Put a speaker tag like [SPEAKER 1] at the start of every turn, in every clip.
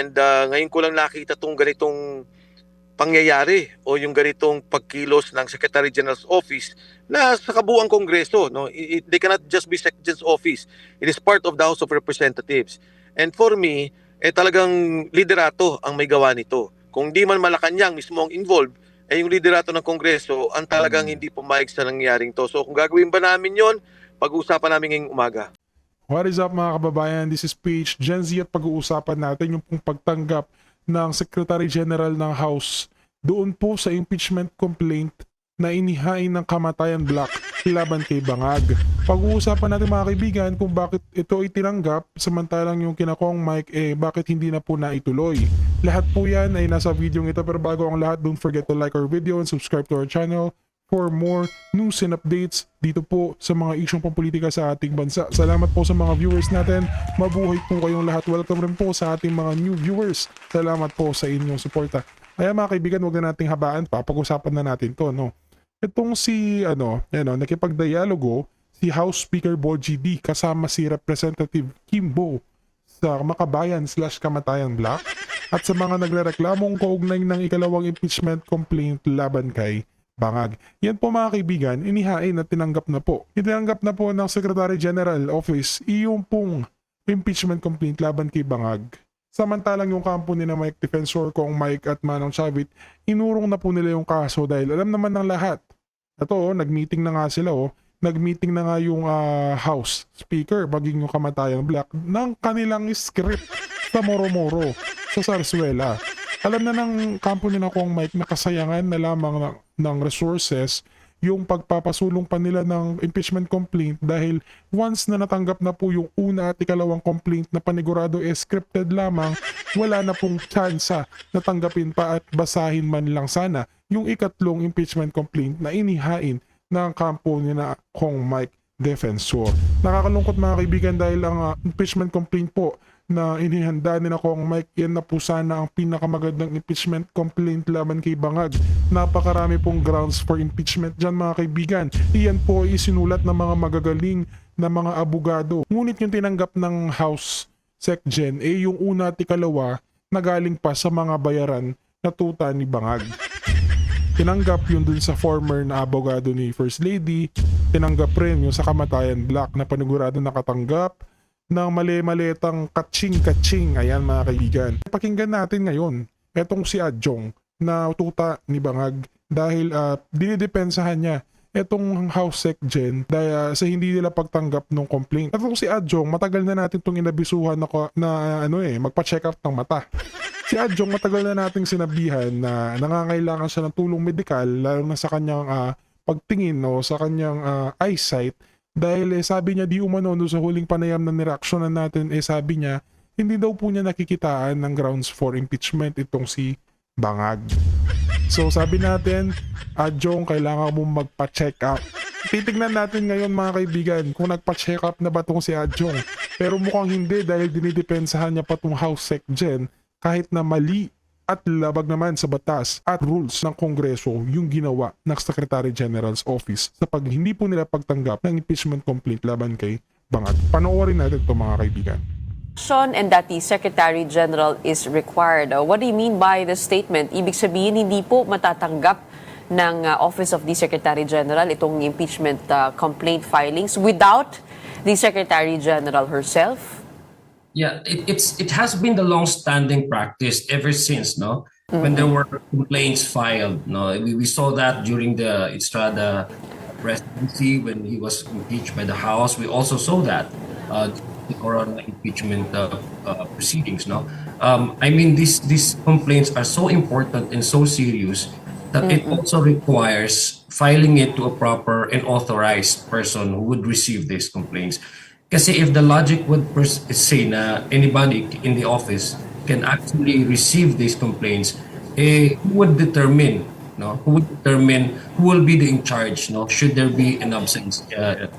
[SPEAKER 1] And ngayon ko lang nakita tong ganitong pangyayari o yung ganitong pagkilos ng Secretary General's office na sa kabuuang Kongreso, no? They cannot just be Secretary's office. It is part of the House of Representatives. And for me, talagang liderato ang may gawa nito. Kung di man Malacanang mismo ang involved, yung liderato ng Kongreso ang talagang hindi pumayag sa nangyaring to. So kung gagawin ba namin yon, pag-uusapan namin ngayong umaga.
[SPEAKER 2] What is up mga kababayan? This is PH Gen Z at pag-uusapan natin yung pong pagtanggap ng Secretary General ng House doon po sa impeachment complaint na inihain ng Kamatayan Black laban kay Bangag. Pag-uusapan natin mga kaibigan kung bakit ito ay tinanggap samantalang yung kinakong Mike bakit hindi na po naituloy. Lahat po yan ay nasa video ito, pero bago ang lahat, don't forget to like our video and subscribe to our channel for more news and updates dito po sa mga isyong pampolitika sa ating bansa. Salamat po sa mga viewers natin. Mabuhay po kayong lahat. Welcome rin po sa ating mga new viewers. Salamat po sa inyong suporta. Kaya mga kaibigan, huwag na nating habaan pa. Pag-usapan na natin to, no? Itong si, nakipagdialogo si House Speaker Bogie D kasama si Representative Kimbo sa Makabayan/Kamatayan Black at sa mga nagrereklamong kaugnay ng ikalawang impeachment complaint laban kay Bangag. Yan po mga kaibigan, inihain at tinanggap na po. Itinanggap na po ng Secretary General Office yung pong impeachment complaint laban kay Bangag. Samantalang yung kampo ni na Mike Defensor, Kong Mike at Manong Chavit, inurong na po nila yung kaso dahil alam naman ng lahat. Ito, nag-meeting na nga sila, nag-meeting na nga yung House Speaker, baging yung Kamatayan Black, ng kanilang script sa Moro-Moro, sa Sarsuela. Alam na ng kampo ni na Kong Mike na kasayangan na lamang ng resources yung pagpapasulong pa nila ng impeachment complaint dahil once na natanggap na po yung una at ikalawang complaint na panigurado scripted lamang, wala na pong tsansa na tanggapin pa at basahin man lang sana yung ikatlong impeachment complaint na inihain ng kampo ni na Kong Mike Defensor. Nakakalungkot mga kaibigan dahil ang impeachment complaint po na inihanda ni na Kong Mike, yan na po sana ang pinakamagandang impeachment complaint laban kay Bangag. Napakarami pong grounds for impeachment dyan mga kaibigan. Iyan po isinulat ng mga magagaling na mga abogado. Ngunit yung tinanggap ng House SecGen yung una at ikalawa na galing pa sa mga bayaran na tuta ni Bangag. Tinanggap yun dun sa former na abogado ni First Lady. Tinanggap rin yung sa Kamatayan Black na panigurado nakatanggap ng mali-malitang kaching-kaching. Ayan mga kaibigan. Pakinggan natin ngayon etong si Adjong na tuta ni Bangag dahil dinidepensahan niya etong House SecGen dahil sa hindi nila pagtanggap ng complaint. Etong si Adjong, matagal na natin itong inabisuhan na magpa-check up ng mata. Si Adjong, matagal na nating sinabihan na nangangailangan siya ng tulong medikal lalo na sa kanyang pagtingin o sa kanyang eyesight. Dahil sabi niya di umano sa huling panayam na nireaksyonan natin sabi niya hindi daw po niya nakikitaan ng grounds for impeachment itong si Bangag. So sabi natin, Adjong, kailangan mo magpa-check up. Titignan natin ngayon mga kaibigan kung nagpa-check up na ba itong si Adjong. Pero mukhang hindi dahil dinidepensahan niya pa itong House SecGen kahit na mali at labag naman sa batas at rules ng Kongreso yung ginawa ng Secretary General's Office sa hindi po nila pagtanggap ng impeachment complaint laban kay Bangag. Panoorin natin ito mga kaibigan.
[SPEAKER 3] And that the Secretary General is required. What do you mean by the statement? Ibig sabihin hindi po matatanggap ng Office of the Secretary General itong impeachment complaint filings without the Secretary General herself?
[SPEAKER 4] Yeah, it has been the long-standing practice ever since, no? When there were complaints filed, no? We saw that during the Estrada presidency when he was impeached by the House. We also saw that the Corona impeachment proceedings, no? I mean, these complaints are so important and so serious that it also requires filing it to a proper and authorized person who would receive these complaints. Kasi if the logic would say na anybody in the office can actually receive these complaints, who would determine, who will be the in charge, should there be an absence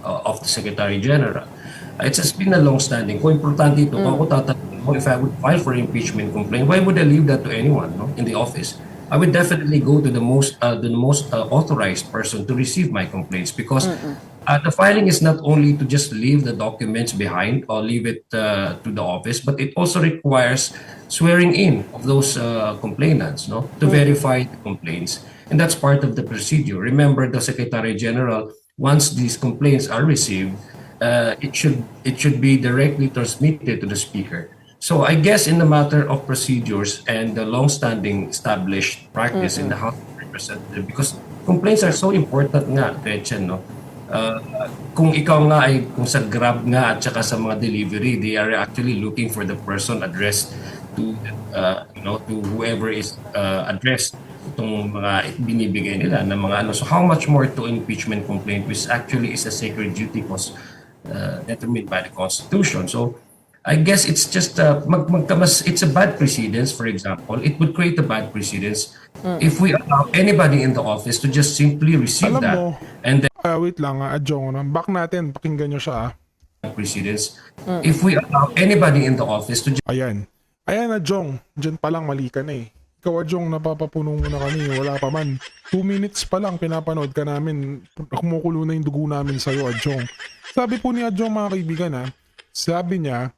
[SPEAKER 4] of the Secretary General? It's just been a long-standing. Kung importante ito, kung ako tatanungin mo, if I would file for impeachment complaint, why would I leave that to anyone in the office? I would definitely go to the most authorized person to receive my complaints because The filing is not only to just leave the documents behind or leave it to the office, but it also requires swearing in of those complainants, no, to verify the complaints, and that's part of the procedure. Remember, the Secretary General, once these complaints are received, it should be directly transmitted to the Speaker. So I guess in the matter of procedures and the long-standing established practice in the House of Representatives, because complaints are so important nga, Gretchen, no? Kung ikaw nga ay kung sa Grab nga at saka sa mga delivery, they are actually looking for the person addressed to to whoever is addressed itong mga binibigay nila ng mga ano. So how much more to impeachment complaint, which actually is a sacred duty because determined by the Constitution. So I guess it's just it's a bad precedence. For example, it would create a bad precedence if we allow anybody in the office to just simply receive
[SPEAKER 2] Alam
[SPEAKER 4] that
[SPEAKER 2] mo,
[SPEAKER 4] and then
[SPEAKER 2] wait lang, Adjong, back natin, pakinggan nyo siya.
[SPEAKER 4] precedence. If we allow anybody in the office to
[SPEAKER 2] Ayan. Ayan, Adjong, dyan pa lang mali ka na eh. Ikaw, Adjong, napapapuno mo na kami, wala pa man. 2 minutes pa lang pinapanood ka namin, kumukulo na yung dugo namin sa'yo, Adjong. Sabi po ni Adjong, mga kaibigan, sabi niya,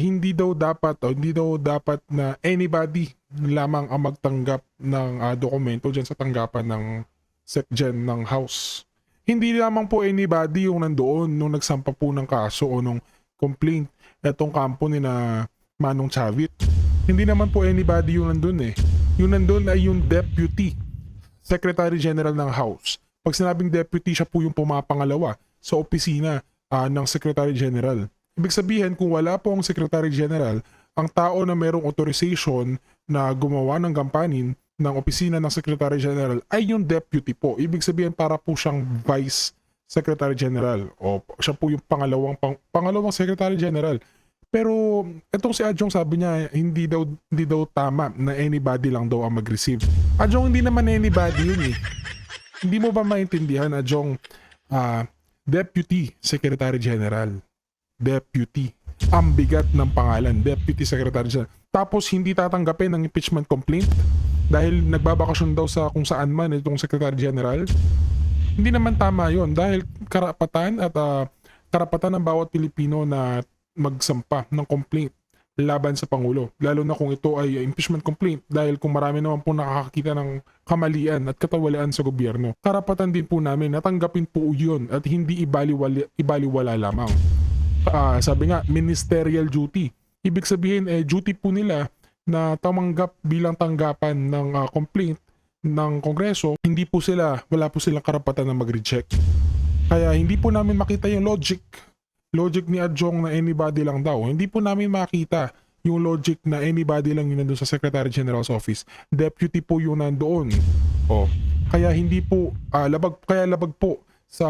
[SPEAKER 2] hindi daw dapat na anybody lamang ang magtanggap ng dokumento dyan sa tanggapan ng SecGen ng House. Hindi lamang po anybody yung nandoon nung nagsampa po ng kaso o nung complaint etong kampo ni na Manong Chavit. Hindi naman po anybody yung nandun eh. Yung nandun ay yung Deputy Secretary General ng House. Pag sinabing deputy, siya po yung pumapangalawa sa opisina ng Secretary General. Ibig sabihin, kung wala po ang Secretary General, ang tao na merong authorization na gumawa ng gampanin ng opisina ng Secretary General ay yung deputy po. Ibig sabihin, para po siyang Vice Secretary General o siya po yung pangalawang Secretary General. Pero itong si Adjong, sabi niya hindi daw tama na anybody lang daw ang mag-receive. Adjong, hindi naman anybody yun eh. Hindi mo ba maintindihan, Adjong, Deputy Secretary General? Deputy. Ang bigat ng pangalan, Deputy Secretary General. Tapos hindi tatanggapin ng impeachment complaint dahil nagbabakasyon daw sa kung saan man itong Secretary General. Hindi naman tama yon dahil karapatan ng bawat Pilipino na magsampa ng complaint laban sa Pangulo. Lalo na kung ito ay impeachment complaint dahil kung marami naman po nakakakita ng kamalian at katawalian sa gobyerno. Karapatan din po namin natanggapin po yun at hindi ibaliwala lamang. Sabi nga, ministerial duty. Ibig sabihin, duty po nila na tamanggap bilang tanggapan ng complaint ng Kongreso. Wala po silang karapatan na mag-reject. Kaya hindi po namin makita yung logic ni Adjong na anybody lang daw. Hindi po namin makita yung logic na anybody lang yung nandun sa Secretary General's office. Deputy po yung nandoon. Kaya hindi po, labag po sa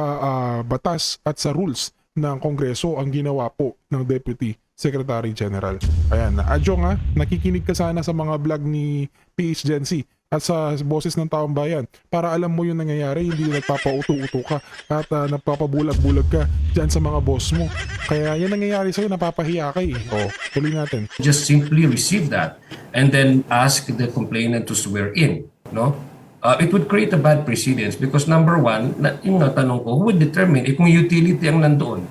[SPEAKER 2] batas at sa rules ng Kongreso ang ginawa po ng Deputy Secretary General. Ayan, Adjong nakikinig ka sana sa mga vlog ni PH Gen Z at sa boses ng taong bayan para alam mo yung nangyayari, hindi nagpapauto-uto ka at nagpapabulag-bulag ka dyan sa mga boss mo. Kaya yan nangyayari sa'yo, napapahiya ka eh. Tuloy natin.
[SPEAKER 4] just simply receive that and then ask the complainant to swear in, no? It would create a bad precedence because number one, yung tanong ko, who would determine kung utility ang nandoon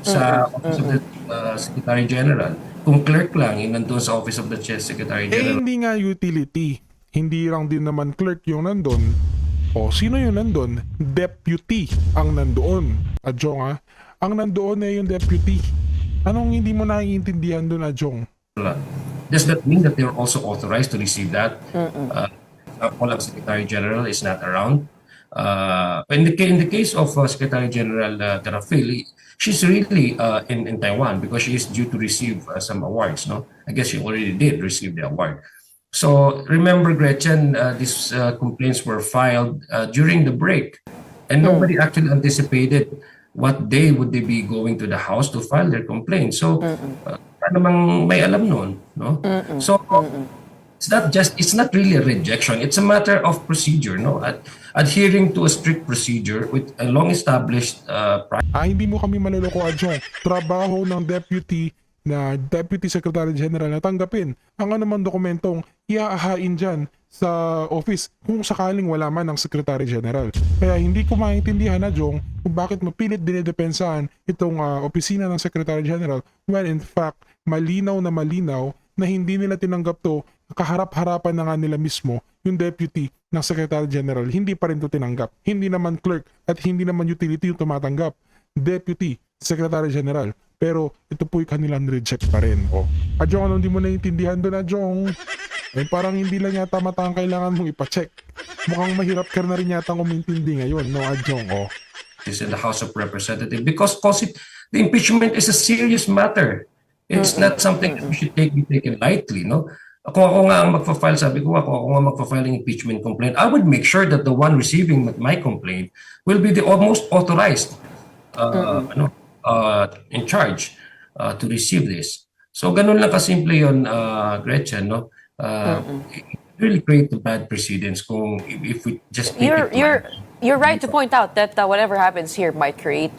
[SPEAKER 4] sa Office of the Secretary General? Kung clerk lang yung nandoon sa Office of the Secretary General.
[SPEAKER 2] Hindi nga utility. Hindi lang din naman clerk yung nandun. Sino yung nandun? Deputy ang nandoon. Adjong ang nandoon ay yung deputy. Anong hindi mo naiintindihan doon, Adjong?
[SPEAKER 4] Does that mean that they're also authorized to receive that? Ang Secretary General is not around. In the case of Secretary General Garafil, she's really in Taiwan because she is due to receive some awards. No, I guess she already did receive the award. So remember, Gretchen, these complaints were filed during the break, and nobody actually anticipated what day would they be going to the House to file their complaint. So, namang may alam nun, no? So. It's not really a rejection. It's a matter of procedure, no? Adhering to a strict procedure with a long-established practice.
[SPEAKER 2] Hindi mo kami maluloko, Adjong. Trabaho ng Deputy Secretary General na tanggapin ang anumang dokumentong iaahain dyan sa office kung sakaling wala man ang Secretary General. Kaya hindi ko maintindihan na Jong kung bakit mapilit dinidepensahan itong opisina ng Secretary General when in fact malinaw na hindi nila tinanggap to, kaharap-harapan na nga nila mismo yung deputy ng Secretary General, hindi pa rin to tinanggap. Hindi naman clerk at hindi naman utility yung tumatanggap. Deputy Secretary General. Pero ito po yung kanilang reject pa rin. Adjong, ano hindi mo naiintindihan doon, Adjong? Parang hindi lang yata mata ang kailangan mong ipacheck. Mukhang mahirap ka na rin yata umintindi ngayon, no, Adjong?
[SPEAKER 4] Is in the House of Representatives because the impeachment is a serious matter. It's not something that we should be taken lightly, no? Kung ako nga ang magpa-file, sabi ko ako nga magpa-file ng impeachment complaint, I would make sure that the one receiving my complaint will be the most authorized in charge to receive this. So ganun lang kasimple yun, Gretchen, no? It really create a bad precedence kung if we just take
[SPEAKER 3] You're right to point out that whatever happens here might create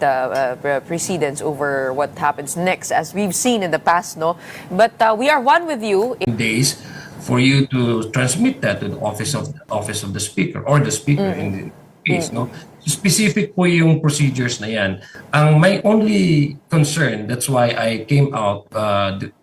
[SPEAKER 3] precedence over what happens next, as we've seen in the past, no? But we are one with you.
[SPEAKER 4] days for you to transmit that to the office of the speaker or the speaker in the case, no? Specific po yung procedures na yan. Ang my only concern, that's why I came out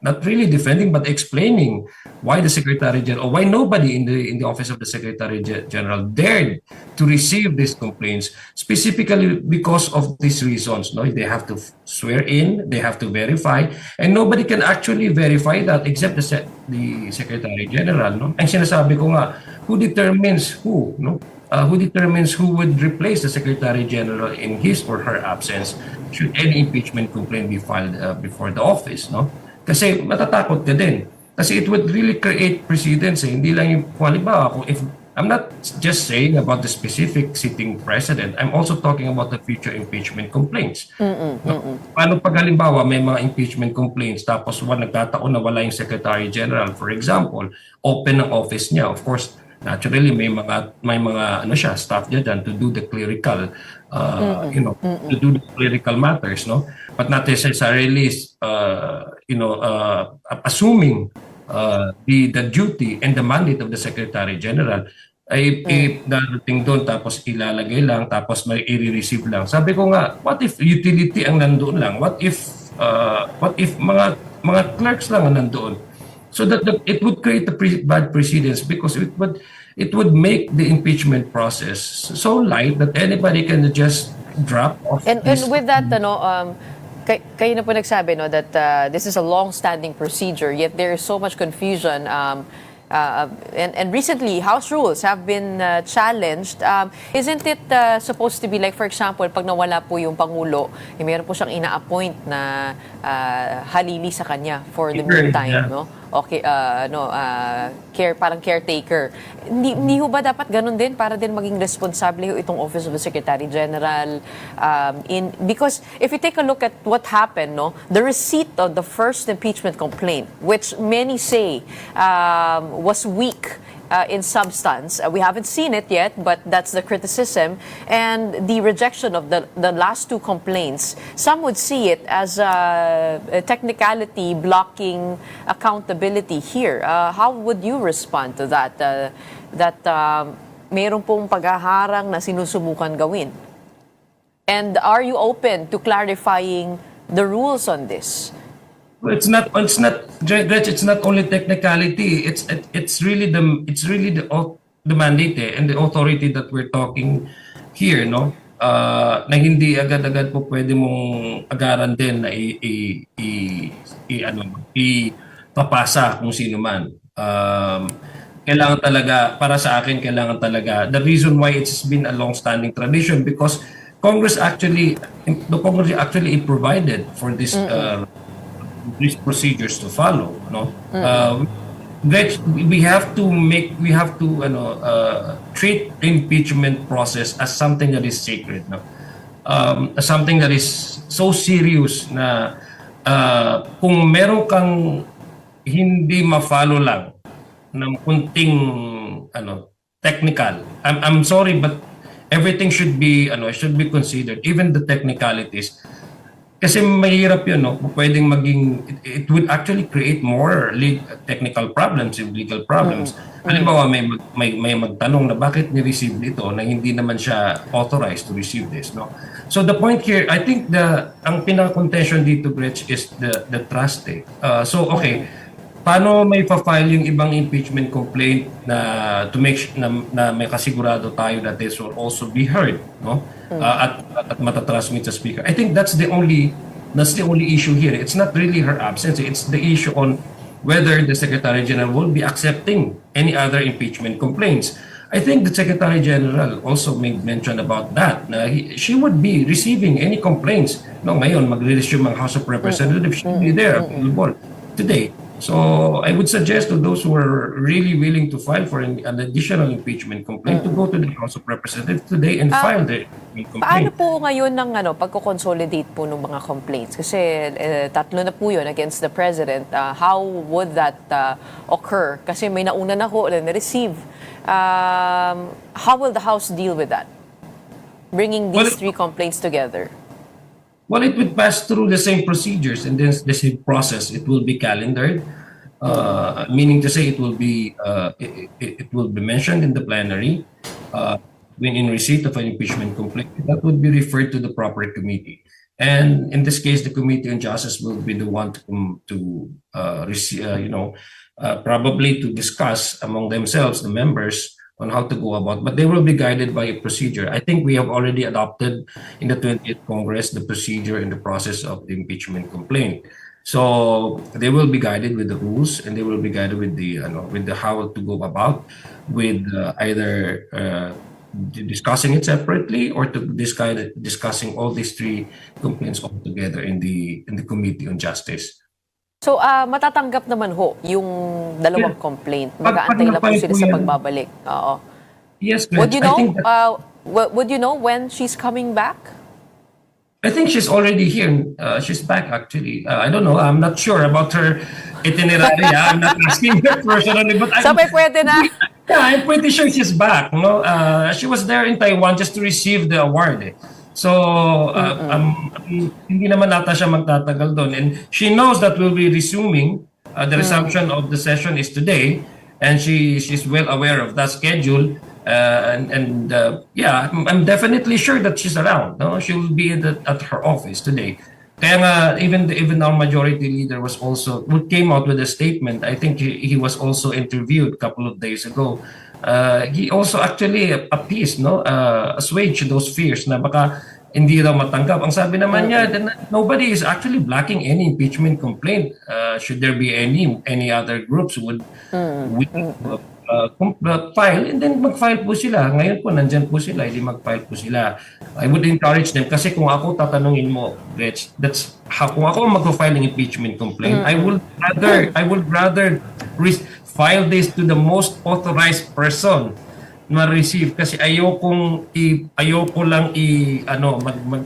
[SPEAKER 4] not really defending but explaining why the Secretary General, or why nobody in the office of the Secretary General dared to receive these complaints, specifically because of these reasons. No, they have to swear in, they have to verify, and nobody can actually verify that except the Secretary General. No, ang sinasabi ko nga, who determines who? No. Who determines who would replace the Secretary General in his or her absence should any impeachment complaint be filed before the office, no? Kasi matatakot ka din. Kasi it would really create precedence. Hindi lang yung, halimbawa, kung if I'm not just saying about the specific sitting president, I'm also talking about the future impeachment complaints. Paano pag halimbawa may mga impeachment complaints tapos nagkataon na wala yung Secretary General, for example, open ang office niya, of course, naturally may mga staff diyan to do the clerical to do the clerical matters, no, but not necessarily assuming the duty and the mandate of the Secretary General ay darating doon tapos ilalagay lang tapos may i-receive lang. Sabi ko nga, what if utility ang nandoon lang, what if mga clerks lang ang nandoon? So that it would create a bad precedence because it would make the impeachment process so light that anybody can just drop off.
[SPEAKER 3] And with that, kayo na po nagsabi, no, that this is a long-standing procedure, yet there is so much confusion. And recently, House rules have been challenged. Isn't it supposed to be like, for example, pag nawala po yung Pangulo, mayroon po siyang ina-appoint na halili sa kanya for the meantime, no? Okay, parang caretaker. Hindi ho ba dapat ganun din para din maging responsable itong Office of the Secretary General? Because if you take a look at what happened, no, the receipt of the first impeachment complaint, which many say was weak in substance. We haven't seen it yet, but that's the criticism. And the rejection of the last two complaints, some would see it as a technicality blocking accountability here. How would you respond to that? That mayroon pong paghaharang na sinusubukan gawin? And are you open to clarifying the rules on this?
[SPEAKER 4] It's not only technicality. It's really the mandate and the authority that we're talking here, no? Na hindi agad-agad po pwede mong agaran din na papasa kung sino man. Kailangan talaga, para sa akin, kailangan talaga. The reason why it's been a long-standing tradition because Congress actually provided for this. These procedures to follow, no? We have to treat the impeachment process as something that is sacred, no? As something that is so serious na kung meron kang hindi ma-follow lang ng kunting technical, I'm sorry but everything should be considered, even the technicalities. Kasi mahirap yun, no? Pwedeng maging, it would actually create more technical problems, legal problems. Halimbawa, may magtanong na bakit ni-receive ito na hindi naman siya authorized to receive this, no? So the point here, I think ang pinaka-contention dito, Gretch, is the trust, eh. So, okay, paano may pa-file yung ibang impeachment complaint na to make na may kasigurado tayo that this will also be heard, no? At matatransmit sa speaker. I think that's the only issue here. It's not really her absence. It's the issue on whether the Secretary General will be accepting any other impeachment complaints. I think the Secretary General also made mention about that. Na she would be receiving any complaints. No, ngayon magre-resume ang House of Representatives. She will be there available today. So I would suggest to those who are really willing to file for an additional impeachment complaint to go to the House of Representatives today and file the impeachment
[SPEAKER 3] Paano
[SPEAKER 4] complaint.
[SPEAKER 3] po ngayon ng pagko-consolidate po ng mga complaints? Kasi tatlo na po yun against the President. How would that occur? Kasi may nauna na ho na na-receive. How will the House deal with that? Bringing these three complaints together.
[SPEAKER 4] Well, it would pass through the same procedures and then the same process. It will be calendared, meaning to say it will be mentioned in the plenary when in receipt of an impeachment complaint. That would be referred to the proper committee, and in this case, the Committee on Justice will be the one to receive, probably to discuss among themselves, the members, on how to go about, but they will be guided by a procedure. I think we have already adopted in the 20th Congress the procedure and the process of the impeachment complaint. So they will be guided with the rules, and they will be guided with the how to go about, with either discussing it separately or to discussing all these three complaints all together in the Committee on Justice.
[SPEAKER 3] So, matatanggap naman ho yung dalawang complaint. Mag-aantay lang po sila sa pagbabalik. Oo.
[SPEAKER 4] Yes,
[SPEAKER 3] Would you
[SPEAKER 4] I
[SPEAKER 3] know?
[SPEAKER 4] think
[SPEAKER 3] Would you know when she's coming back?
[SPEAKER 4] I think she's already here. She's back, actually. I don't know. I'm not sure about her itinerary. I'm not asking her personally, but
[SPEAKER 3] Sabay pwede na.
[SPEAKER 4] yeah, I'm pretty sure she's back. No, she was there in Taiwan just to receive the award. Eh. So, hindi naman nata siya magtatagal doon. And she knows that we'll be resuming. The resumption of the session is today, and she's well aware of that schedule. Yeah, I'm definitely sure that she's around. No, she will be at her office today. Kaya nga, even our majority leader came out with a statement. I think he was also interviewed a couple of days ago. He also actually appeased, assuaged those fears na baka hindi daw matanggap. Ang sabi naman niya, nobody is actually blocking any impeachment complaint. Should there be any other groups would file, and then mag-file po sila. Ngayon po, nandyan po sila, hindi mag-file po sila. I would encourage them, kasi kung ako tatanungin mo, Rich, kung ako mag-file ng impeachment complaint, I would rather file this to the most authorized person na receive, kasi ayoko lang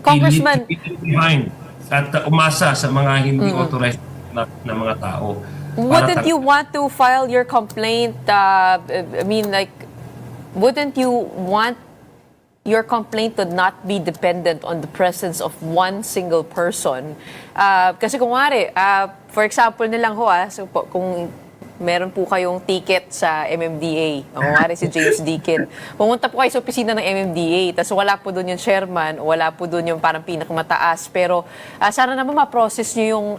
[SPEAKER 3] Congressman,
[SPEAKER 4] behind at umasa sa mga hindi authorized na mga tao.
[SPEAKER 3] wouldn't you want to file your complaint? Wouldn't you want your complaint to not be dependent on the presence of one single person? Kasi kung for example nilang so kung meron po kayong ticket sa MMDA. Kung si James Deakin. Pumunta po kayo sa opisina ng MMDA, tapos wala po doon yung chairman, wala po doon yung parang pinakamataas. Pero sana naman ma-process nyo yung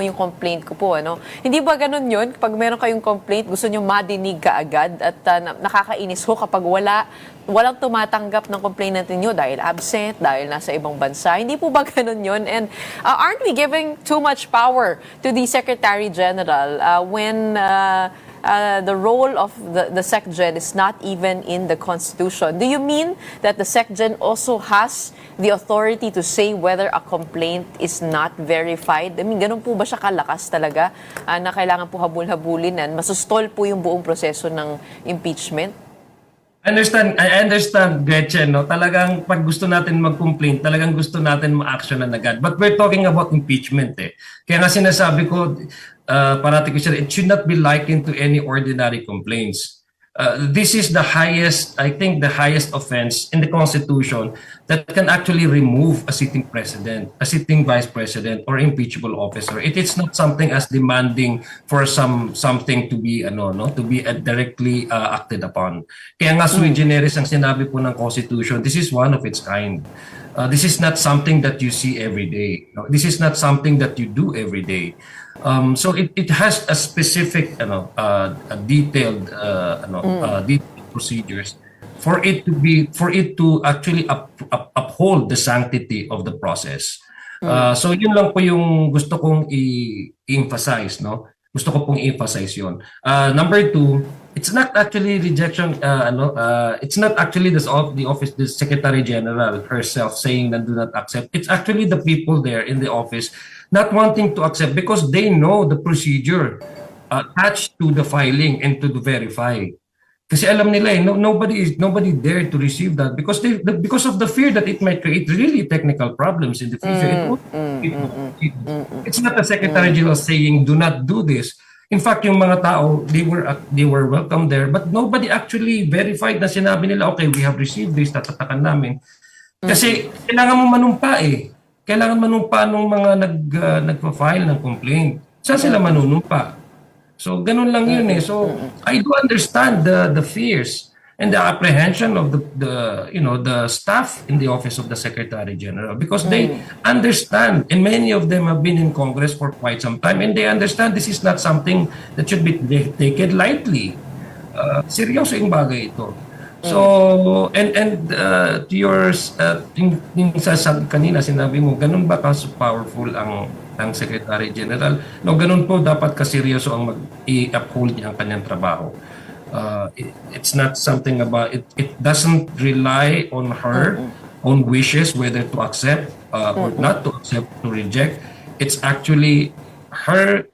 [SPEAKER 3] yung complaint ko po. Hindi ba ganun yun? Kapag meron kayong complaint, gusto nyo madinig kaagad at nakakainis ho kapag walang tumatanggap ng complainant ninyo dahil absent, dahil nasa ibang bansa. Hindi po ba ganun yun? And aren't we giving too much power to the Secretary General when the role of the SecGen is not even in the Constitution? Do you mean that the SecGen also has the authority to say whether a complaint is not verified? I mean, ganun po ba siya kalakas talaga na kailangan po habul-habulinan? Masustol po yung buong proseso ng impeachment?
[SPEAKER 4] I understand, Gretchen, no? Talagang pag gusto natin mag-complain, talagang gusto natin ma-actionan agad. But we're talking about impeachment eh. Kaya nga sinasabi ko, parati ko siya, it should not be likened to any ordinary complaints. this is the highest, I think, the highest offense in the Constitution that can actually remove a sitting president, a sitting vice president, or impeachable officer. It is not something as demanding for something to be directly acted upon. Kaya nga sui generis ang sinabi po ng Constitution. This is one of its kind. This is not something that you see every day. No? This is not something that you do every day. So it has a specific, a detailed, detailed procedures for it to actually uphold the sanctity of the process. So yun lang po yung gusto kong i-emphasize, no? Gusto ko pong i-emphasize yun. Number two, it's not actually rejection, it's not actually the office, the Secretary General herself saying that do not accept. It's actually the people there in the office not wanting to accept because they know the procedure attached to the filing and to the verify. Kasi alam nila nobody there to receive that because of the fear that it might create really technical problems in the future. It's not the Secretary General saying do not do this. In fact, yung mga tao, they were welcome there, but nobody actually verified na sinabi nila, okay, we have received this, tatatakan namin. Kasi kailangan mo manumpa eh. Kailangan manumpa ng mga nagpa-file ng complaint. Saan sila manunumpa? So, ganun lang yun eh. So, I do understand the fears and the apprehension of the staff in the office of the Secretary General because they understand, and many of them have been in Congress for quite some time, and they understand this is not something that should be taken lightly. Seryoso yung bagay ito. So, and to yours, yung sa kanina sinabi mo, ganun ba ka-powerful ang Secretary General? No, ganun po dapat kaseryoso ang i-uphold niya ang kanyang trabaho. It's not something about it doesn't rely on her own wishes whether to accept or not to accept, to reject. It's actually her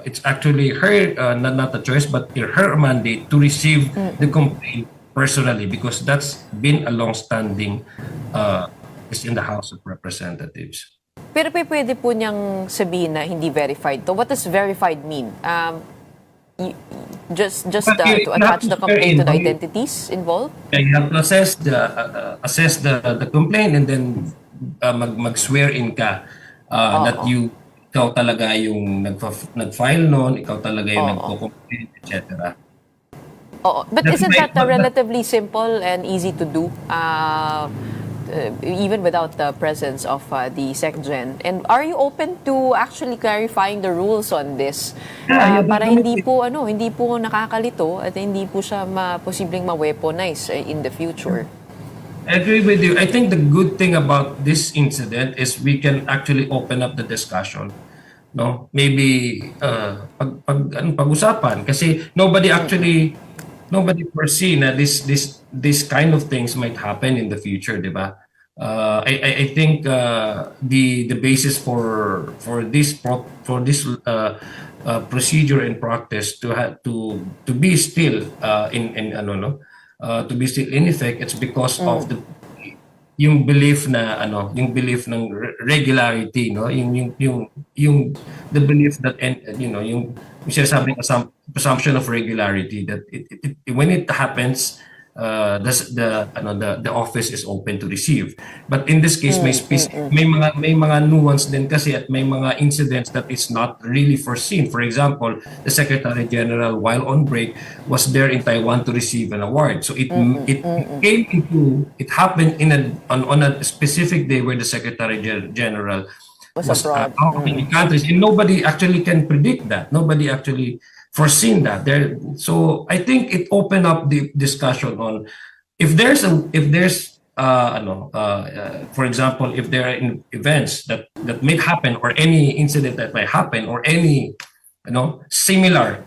[SPEAKER 4] it's actually her not a choice but her mandate to receive the complaint personally because that's been a long-standing is in the House of Representatives.
[SPEAKER 3] Pero pwede po niyang sabihin na hindi verified to. What does verified mean? Just to attach the complaint to the identities involved?
[SPEAKER 4] You have to assess the complaint and then mag-swear in ka that ikaw talaga yung nag-file noon, ikaw talaga yung nagko-complain, etc.
[SPEAKER 3] But isn't that relatively simple and easy to do? Even without the presence of the SecGen. And are you open to actually clarifying the rules on this? Para hindi po nakakalito at hindi po siya posibleng ma-weaponize in the future.
[SPEAKER 4] I agree with you. I think the good thing about this incident is we can actually open up the discussion. No? Maybe pag-usapan kasi nobody foresee na this kind of things might happen in the future, di ba? I think the basis for this procedure and practice to be still to be still in effect, it's because of yung belief na yung belief ng regularity, no, yung the belief that yung sinasabing presumption of regularity that it when it happens the office is open to receive. But in this case may mga nuance din kasi at may mga incidents that is not really foreseen. For example, the Secretary General while on break was there in Taiwan to receive an award. So it happened on a specific day where the Secretary General was out in the countries, and nobody actually can predict that. Nobody actually foreseen that. So I think it opened up the discussion on if there's for example, if there are events that may happen or any incident that may happen or any similar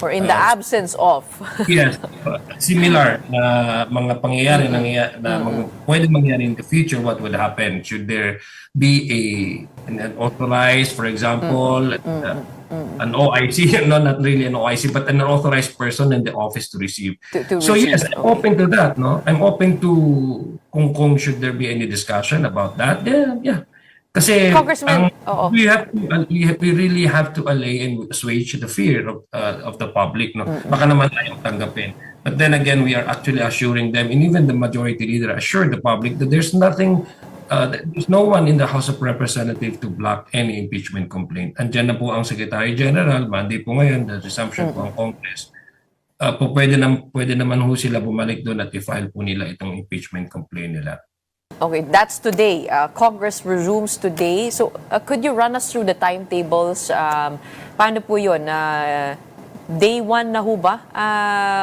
[SPEAKER 3] or in the absence of
[SPEAKER 4] yes, similar na mga pangyayari na pwede mangyari in the future, what would happen? Should there be an authorized, for example, an OIC, no, not really an OIC, but an authorized person in the office to receive. So receive, yes, I'm open to that. No, I'm open to kung should there be any discussion about that. Yeah. Kasi
[SPEAKER 3] Congressman, oo.
[SPEAKER 4] we really have to allay and assuage the fear of the public, no. Baka naman ayaw tanggapin. But then again, we are actually assuring them, and even the majority leader assured the public that there's nothing, there's no one in the House of Representatives to block any impeachment complaint. Andiyan na po ang Secretary General, Monday po ngayon, the resumption po ang Congress. Pwede naman ho sila bumalik doon at i-file po nila itong impeachment complaint nila.
[SPEAKER 3] Okay, that's today. Congress resumes today. So, could you run us through the timetables? Paano po yun? Day 1 na ho ba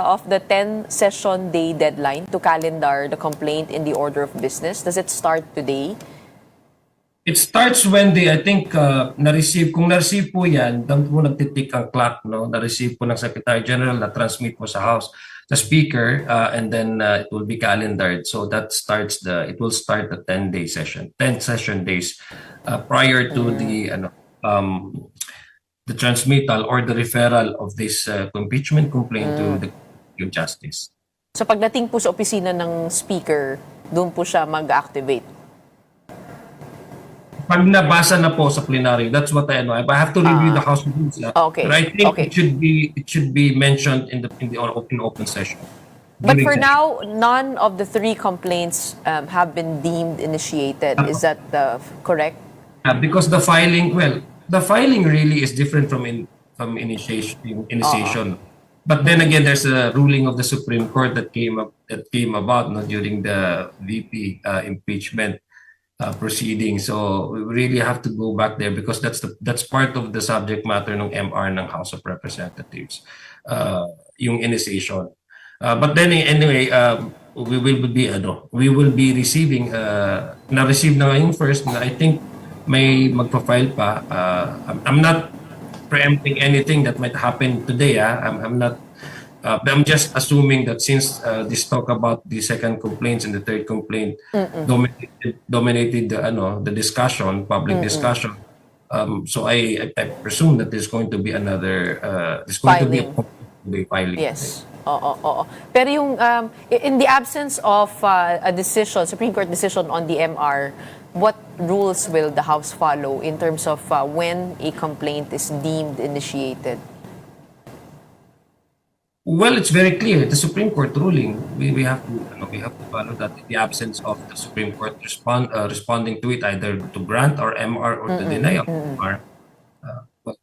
[SPEAKER 3] of the 10-session day deadline to calendar the complaint in the order of business? Does it start today?
[SPEAKER 4] It starts when I think, kung na-receive po yan, doon po nagtitik ang clock, no? Na-receive po ng Secretary General, na-transmit po sa House, the Speaker, and then it will be calendared. So that it will start the 10-day session, 10 session days prior to the transmittal or the referral of this impeachment complaint to the Court of Justice.
[SPEAKER 3] So, pagdating po sa opisina ng Speaker, doon po siya mag-activate.
[SPEAKER 4] Pag nabasa na po sa plenary, that's what I know. I have to review the House rules.
[SPEAKER 3] Okay.
[SPEAKER 4] But I think
[SPEAKER 3] Okay.
[SPEAKER 4] it should be mentioned in the open session.
[SPEAKER 3] But
[SPEAKER 4] During
[SPEAKER 3] for
[SPEAKER 4] session.
[SPEAKER 3] now, none of the 3 complaints have been deemed initiated. Is that correct?
[SPEAKER 4] Because the filing really is different from initiation. But then again, there's a ruling of the Supreme Court that came about, no, during the VP impeachment proceeding. So we really have to go back there because that's part of the subject matter ng MR ng House of Representatives, yung initiation. But then anyway, we will be receiving na-receive na ngayon first, na I think may magpa-file pa. I'm not preempting anything that might happen today. I'm not. I'm just assuming that since this talk about the second complaints and the third complaint dominated the discussion, public discussion. So I presume that there's going to be another. There's going to be a filing.
[SPEAKER 3] Yes. Oo. Pero yung in the absence of a decision, Supreme Court decision on the MR, what rules will the House follow in terms of when a complaint is deemed initiated?
[SPEAKER 4] Well, it's very clear. The Supreme Court ruling, we have to follow that in the absence of the Supreme Court responding to it, either to grant or MR or to deny of MR. But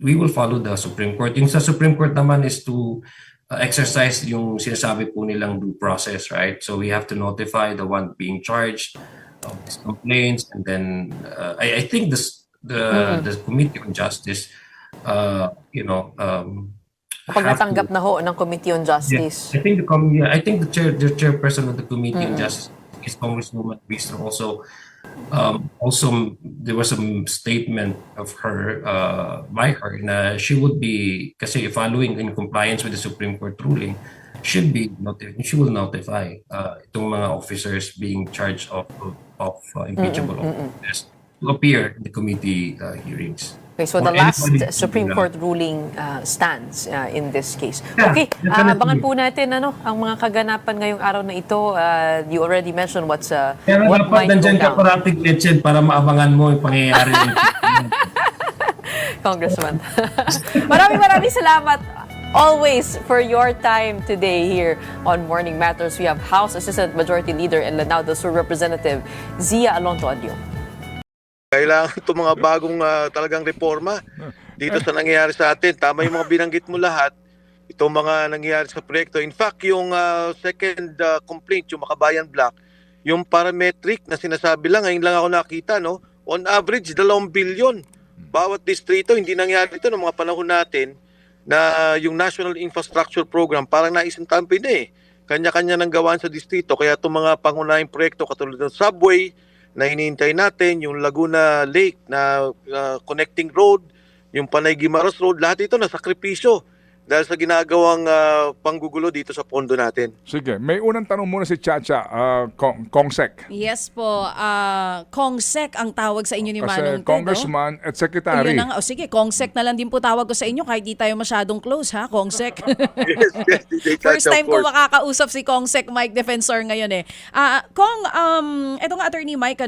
[SPEAKER 4] we will follow the Supreme Court. Yung sa Supreme Court naman is to exercise yung sinasabi po nilang due process, right? So we have to notify the one being charged of these complaints, and then I think the Committee on Justice,
[SPEAKER 3] Pag natanggap na ho ng Committee on Justice.
[SPEAKER 4] I think the chairperson of the Committee on Justice is Congresswoman Bistro. Also there was some statement of her by her na she would be, kasi following in compliance with the Supreme Court ruling, she will notify itong mga officers being charged of impeachable offenses to appear in the committee hearings.
[SPEAKER 3] Okay, so
[SPEAKER 4] Or
[SPEAKER 3] the last
[SPEAKER 4] anybody-
[SPEAKER 3] Supreme Court ruling stands in this case.
[SPEAKER 4] Yeah,
[SPEAKER 3] Okay,
[SPEAKER 4] definitely.
[SPEAKER 3] abangan po natin ang mga kaganapan ngayong araw na ito. You already mentioned what
[SPEAKER 4] Kaya
[SPEAKER 3] might
[SPEAKER 4] dapat
[SPEAKER 3] go
[SPEAKER 4] nandyan ka
[SPEAKER 3] down.
[SPEAKER 4] parating, Gretchen, para maabangan mo yung pangyayari.
[SPEAKER 3] Congressman. Maraming salamat always for your time today here on Morning Matters. We have House Assistant Majority Leader and Lanao del Sur Representative Zia Alonto-Adio.
[SPEAKER 1] Kailangan itong mga bagong talagang reforma dito sa nangyayari sa atin. Tama yung mga binanggit mo lahat. Itong mga nangyayari sa proyekto. In fact, yung second complaint, yung Makabayan Block, yung parametric na sinasabi lang, ngayon lang ako nakita, no? On average, 2 billion. Bawat distrito, hindi nangyari ito noong mga panahon natin na yung National Infrastructure Program, parang naisang tampi na eh. Kanya-kanya nang gawaan sa distrito. Kaya itong mga pangunahing proyekto katulad ng subway, na hinihintay natin, yung Laguna Lake na connecting road, yung Panay Guimaras Road, lahat ito na sakripisyo dahil sa ginagawang panggugulo dito sa pondo natin.
[SPEAKER 5] Sige, may unang tanong muna si Chacha, Kongsek.
[SPEAKER 6] Yes po, Kongsek ang tawag sa inyo ni
[SPEAKER 5] Kasi
[SPEAKER 6] Manong Ted.
[SPEAKER 5] congressman at secretary.
[SPEAKER 6] Yun na nga. O sige, Kongsek na lang din po tawag ko sa inyo kahit di tayo masyadong close ha, Kongsek.
[SPEAKER 1] Yes, DJ
[SPEAKER 6] First
[SPEAKER 1] Chacha,
[SPEAKER 6] time
[SPEAKER 1] of
[SPEAKER 6] ko
[SPEAKER 1] course.
[SPEAKER 6] makakausap si Kongsek Mike Defensor ngayon eh. Kong, etong attorney Mike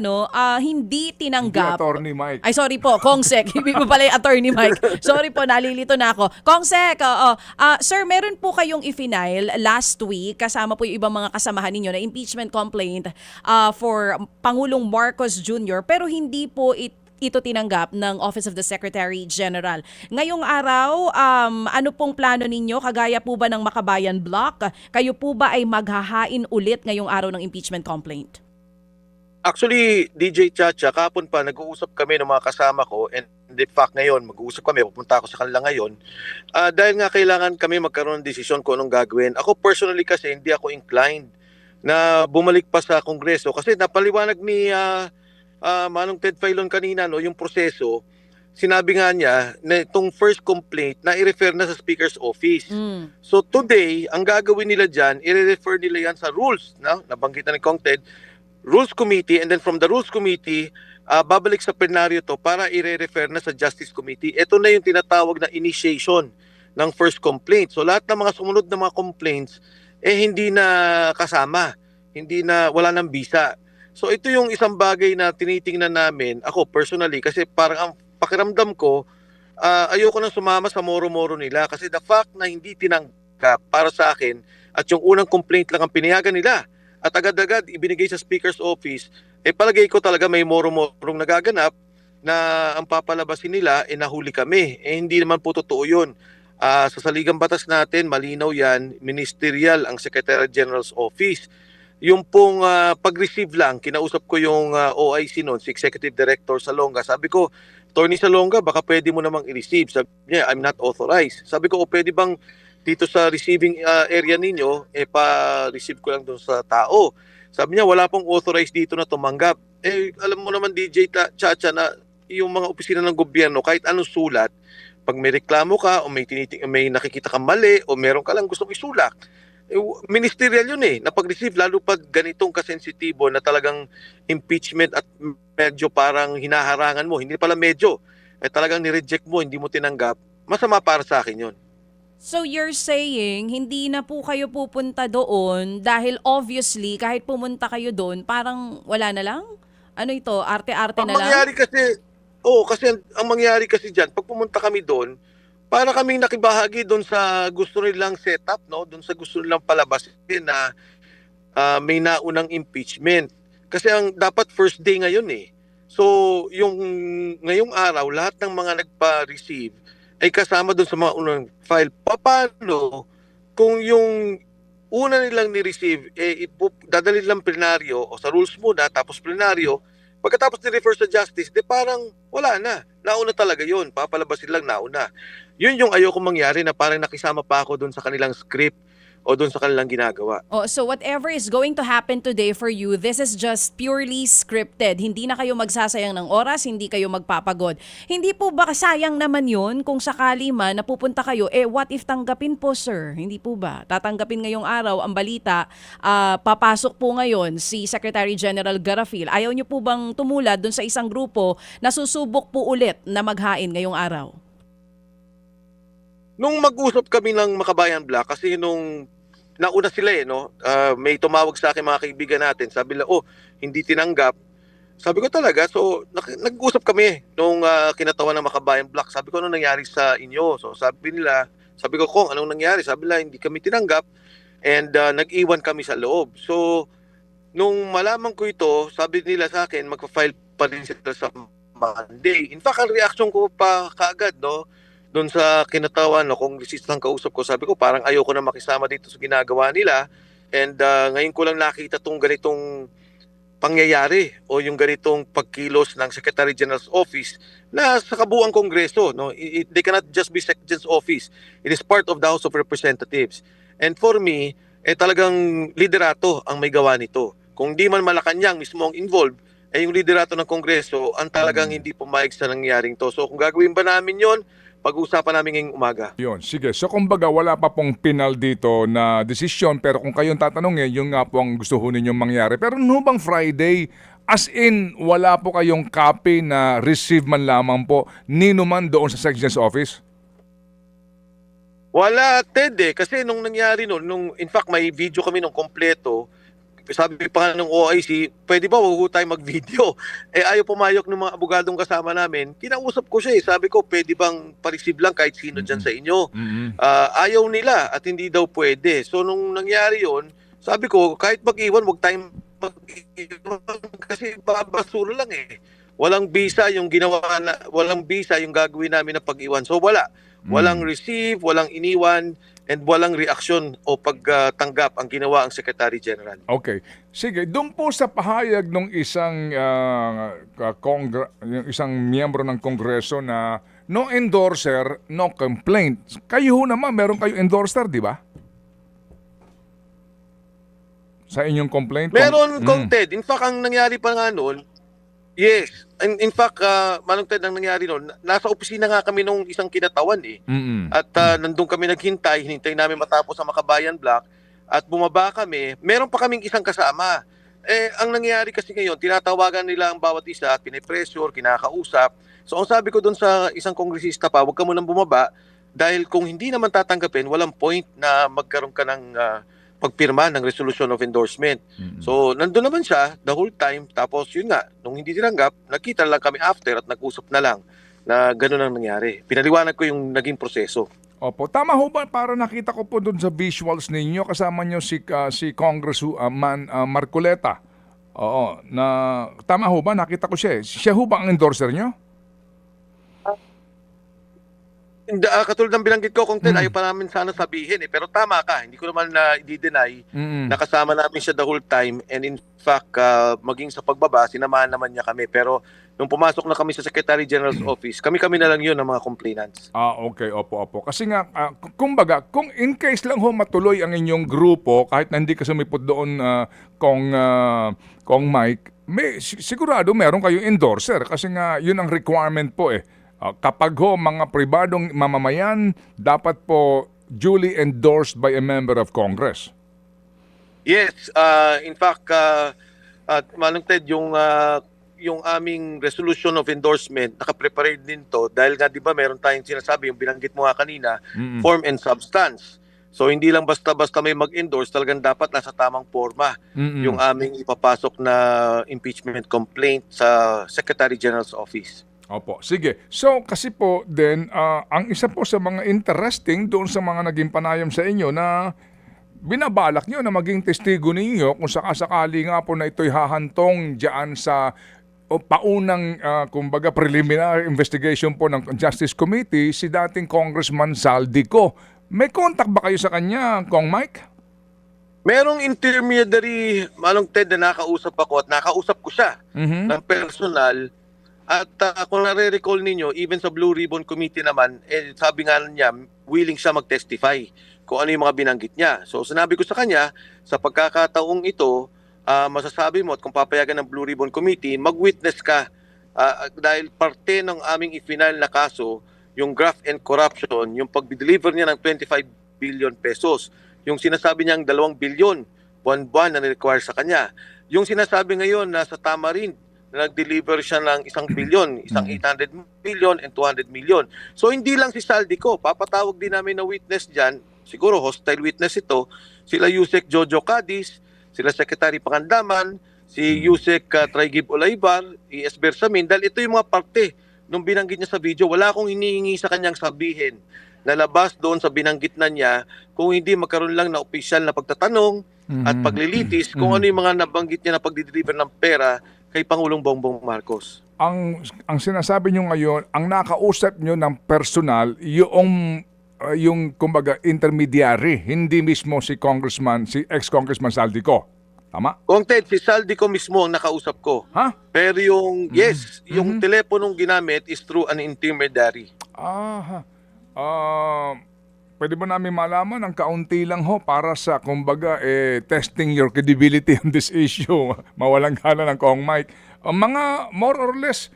[SPEAKER 6] hindi
[SPEAKER 5] Hindi
[SPEAKER 6] tinanggap.
[SPEAKER 5] attorney Mike.
[SPEAKER 6] Ay, sorry po, Kongsek. Hindi ko pala yung attorney Mike. Sorry po, nalilito na ako. Kongsek, sir, meron po kayong i-file last week kasama po yung ibang mga kasamahan ninyo na impeachment complaint for Pangulong Marcos Jr. pero hindi po ito tinanggap ng Office of the Secretary General. Ngayong araw, ano pong plano ninyo? Kagaya po ba ng Makabayan Block? Kayo po ba ay maghahain ulit ngayong araw ng impeachment complaint?
[SPEAKER 1] Actually, DJ Chacha, kapon pa, nag-uusap kami ng mga kasama ko and in fact ngayon, mag-uusap kami, pupunta ako sa kanila ngayon. Dahil nga kailangan kami magkaroon ng desisyon kung anong gagawin. Ako personally kasi hindi ako inclined na bumalik pa sa Kongreso kasi napaliwanag ni Manong Ted Filon kanina yung proseso. Sinabi nga niya na itong first complaint na i-refer na sa Speaker's Office. So today, ang gagawin nila dyan, i-refer nila yan sa rules, nabanggit na ni Kong Ted, Rules Committee, and then from the Rules Committee, babalik sa plenaryo to para i-refer na sa Justice Committee. Ito na yung tinatawag na initiation ng first complaint. So lahat ng mga sumunod na mga complaints, hindi na kasama, wala nang bisa. So ito yung isang bagay na tinitingnan namin, ako personally, kasi parang ang pakiramdam ko, ayoko nang sumama sa moro-moro nila kasi the fact na hindi tinanggap para sa akin at yung unang complaint lang ang pinayagan nila, at agad-agad ibinigay sa Speaker's Office, palagay ko talaga may moro-morong nagaganap na ang papalabasin nila, nahuli kami. Hindi naman po totoo yun. Sa saligang batas natin, malinaw yan, ministerial ang Secretary General's Office. Yung pong pag-receive lang, kinausap ko yung OIC noon, si Executive Director Salonga. Sabi ko, Attorney Salonga, baka pwede mo namang i-receive. Sabi niya, I'm not authorized. Sabi ko, pwede bang dito sa receiving area ninyo, pa-receive ko lang doon sa tao. Sabi niya, wala pong authorized dito na tumanggap. Alam mo naman, DJ Chacha, na yung mga opisina ng gobyerno, kahit anong sulat, pag may reklamo ka, o may nakikita kang mali, o meron ka lang gustong isulak, ministerial yun na pag-receive, lalo pag ganitong kasensitibo na talagang impeachment at medyo parang hinaharangan mo, hindi pala medyo, talagang ni-reject mo, hindi mo tinanggap, masama para sa akin yun.
[SPEAKER 6] So you're saying hindi na po kayo pupunta doon dahil obviously kahit pumunta kayo doon parang wala na lang? Ano ito? Arte-arte na lang?
[SPEAKER 1] Kasi ang mangyari kasi diyan, pag pumunta kami doon, para kaming nakibahagi doon sa gusto nilang setup, doon sa gusto nilang palabasin na may naunang impeachment. Kasi ang dapat first day ngayon So yung ngayong araw, lahat ng mga nagpa-receive ay kasama doon sa mga unang file. Paano kung yung una nilang ni-receive, dadalhin lang plenaryo o sa rules muna, tapos plenaryo, pagkatapos ni-refer sa justice, parang wala na. Nauna talaga yun. Papalabasin lang nauna. Yun yung ayoko mangyari na parang nakisama pa ako doon sa kanilang script o doon sa kanilang ginagawa.
[SPEAKER 6] So whatever is going to happen today for you, this is just purely scripted. Hindi na kayo magsasayang ng oras, hindi kayo magpapagod. Hindi po ba sayang naman yun kung sakali man napupunta kayo, what if tanggapin po, sir? Hindi po ba? Tatanggapin ngayong araw ang balita, papasok po ngayon si Secretary General Garafil. Ayaw niyo po bang tumulad dun sa isang grupo na susubok po ulit na maghain ngayong araw?
[SPEAKER 1] Nung mag-usap kami ng Makabayan Block, kasi nung nauna sila may tumawag sa akin mga kaibigan natin, sabi nila, hindi tinanggap. Sabi ko talaga, so nag-usap kami nung kinatawan ng Makabayan Block. Sabi ko, anong nangyari sa inyo? So sabi ko, Kong, anong nangyari? Sabi nila, hindi kami tinanggap and nag-iwan kami sa loob. So nung malaman ko ito, sabi nila sa akin, magpa-file pa rin sila sa Monday. In fact, ang reaction ko pa kaagad, doon sa kinatawan, kung resistant kausap ko, sabi ko parang ayoko na makisama dito sa ginagawa nila. And ngayon ko lang nakita tong ganitong pangyayari o yung ganitong pagkilos ng Secretary General's Office na sa kabuuang Kongreso. They cannot just be Secretary's Office. It is part of the House of Representatives. And for me, talagang liderato ang may gawa nito. Kung di man Malacanang mismo ang involved, yung liderato ng Kongreso ang talagang hindi pumayag sa nangyaring to. So kung gagawin ba namin yon, pag-uusapan namin ngayong umaga.
[SPEAKER 5] Yun, sige. So kumbaga wala pa pong penal dito na desisyon pero kung kayong tatanungin, yung nga po ang gusto ho ninyong mangyari. Pero no bang Friday, as in wala po kayong copy na receive man lamang po nino man doon sa Section's office?
[SPEAKER 1] Wala, Ted kasi nung nangyari nung in fact may video kami nung kompleto, sabi pa nga ng OIC, pwede ba wag tayo mag-video? Ayaw pumayok ng mga abogadong kasama namin. Kinausap ko siya sabi ko, pwede bang pa-receive lang kahit sino dyan sa inyo? Ayaw nila at hindi daw pwede. So nung nangyari yon, sabi ko, kahit mag-iwan, wag tayong mag-iwan kasi babasura lang Walang visa yung walang visa yung gagawin namin na pag-iwan. So wala. Walang receive, walang iniwan, and walang reaksyon o pagtanggap ang ginawa ang Secretary General.
[SPEAKER 5] Okay. Sige, doon po sa pahayag ng isang yung isang miyembro ng Kongreso na no endorser, no complaint. Kayo ho naman, meron kayo endorser, di ba? Sa inyong complaint?
[SPEAKER 1] Meron, Kong Ted. In fact, ang nangyari pa nga noon, yes. In fact, Manong Ted, ang nangyari noon, nasa opisina nga kami nung isang kinatawan At nandun kami hinintay namin matapos sa Makabayan Block at bumaba kami. Meron pa kaming isang kasama. Ang nangyari kasi ngayon, tinatawagan nila ang bawat isa at pinipressure, kinakausap. So ang sabi ko doon sa isang kongresista pa, huwag ka munang bumaba dahil kung hindi naman tatanggapin, walang point na magkaroon ka ng pagpirma ng resolution of endorsement. So, nandun naman siya the whole time. Tapos, yun nga, nung hindi tinanggap, nakita lang kami after at nag-usap na lang na gano'n ang nangyari. Pinaliwanag ko yung naging proseso.
[SPEAKER 5] Opo. Tama ho ba? Para nakita ko po doon sa visuals ninyo, kasama nyo si Congressman Marcoleta. Oo. Tama ho ba? Nakita ko siya. Siya ho ba ang endorser nyo?
[SPEAKER 1] Katulad ng binanggit ko, Kung Ted, ayaw pa namin sana sabihin Pero tama ka, hindi ko naman i-deny na kasama namin siya the whole time. And in fact, maging sa pagbaba, sinamahan naman niya kami. Pero nung pumasok na kami sa Secretary General's office, kami na lang yun ng mga complainants.
[SPEAKER 5] Okay. Opo. Kasi nga, kumbaga, kung in case lang ho matuloy ang inyong grupo, kahit na hindi ka sumipot doon, Kong Mike, sigurado meron kayong endorser. Kasi nga, yun ang requirement po kapag ho mga pribadong mamamayan, dapat po duly endorsed by a member of Congress.
[SPEAKER 1] Yes, in fact, Manong Ted, yung aming resolution of endorsement, nakaprepare din to dahil nga di ba meron tayong sinasabi, yung binanggit mo nga kanina, form and substance. So hindi lang basta-basta may mag-endorse, talagang dapat nasa tamang forma yung aming ipapasok na impeachment complaint sa Secretary General's office.
[SPEAKER 5] Opo, sige. So, kasi po din, ang isa po sa mga interesting doon sa mga naging panayam sa inyo na binabalak nyo na maging testigo ninyo kung sakasakali nga po na ito'y hahantong dyan sa paunang, kumbaga, preliminary investigation po ng Justice Committee, si dating Congressman Saldico. May contact ba kayo sa kanya, Kong Mike?
[SPEAKER 1] Merong intermediary, Manong Ted, na nakausap ako at nakausap ko siya ng personal. At kung nare-recall ninyo, even sa Blue Ribbon Committee naman, sabi nga niya, willing siya mag-testify kung ano yung mga binanggit niya. So sinabi ko sa kanya, sa pagkakataong ito, masasabi mo at kung papayagan ng Blue Ribbon Committee, mag-witness ka dahil parte ng aming i-final na kaso, yung graft and corruption, yung pag-deliver niya ng 25 billion pesos. Yung sinasabi niyang 2 billion, buwan-buwan na ni-require sa kanya. Yung sinasabi ngayon na sa Tamarind, na nag-deliver siya ng 1 billion, isang 800 million and 200 million. So hindi lang si Saldico, papatawag din namin na witness dyan, siguro hostile witness ito, sila Yusek Jojo Cadiz, sila Secretary Pangandaman, si Yusek Traigib Olaybar, E.S. Bersamin, dahil ito yung mga parte nung binanggit niya sa video. Wala akong hinihingi sa kanyang sabihin na labas doon sa binanggit na niya kung hindi magkaroon lang na opisyal na pagtatanong at paglilitis kung ano yung mga nabanggit niya na pagdideliver ng pera kay Pangulong Bongbong Marcos.
[SPEAKER 5] Ang sinasabi nyo ngayon, ang nakausap nyo ng personal, yung kumbaga intermediary, hindi mismo si ex-Congressman Saldico. Tama?
[SPEAKER 1] Kung Ted, si Saldico mismo ang nakausap ko.
[SPEAKER 5] Ha?
[SPEAKER 1] Pero yung teleponong ginamit is through an intermediary.
[SPEAKER 5] Pwede ba namin malaman ang kaunti lang ho para sa, kumbaga, testing your credibility on this issue? Mawalang gana ng Kong Mike. Mga more or less,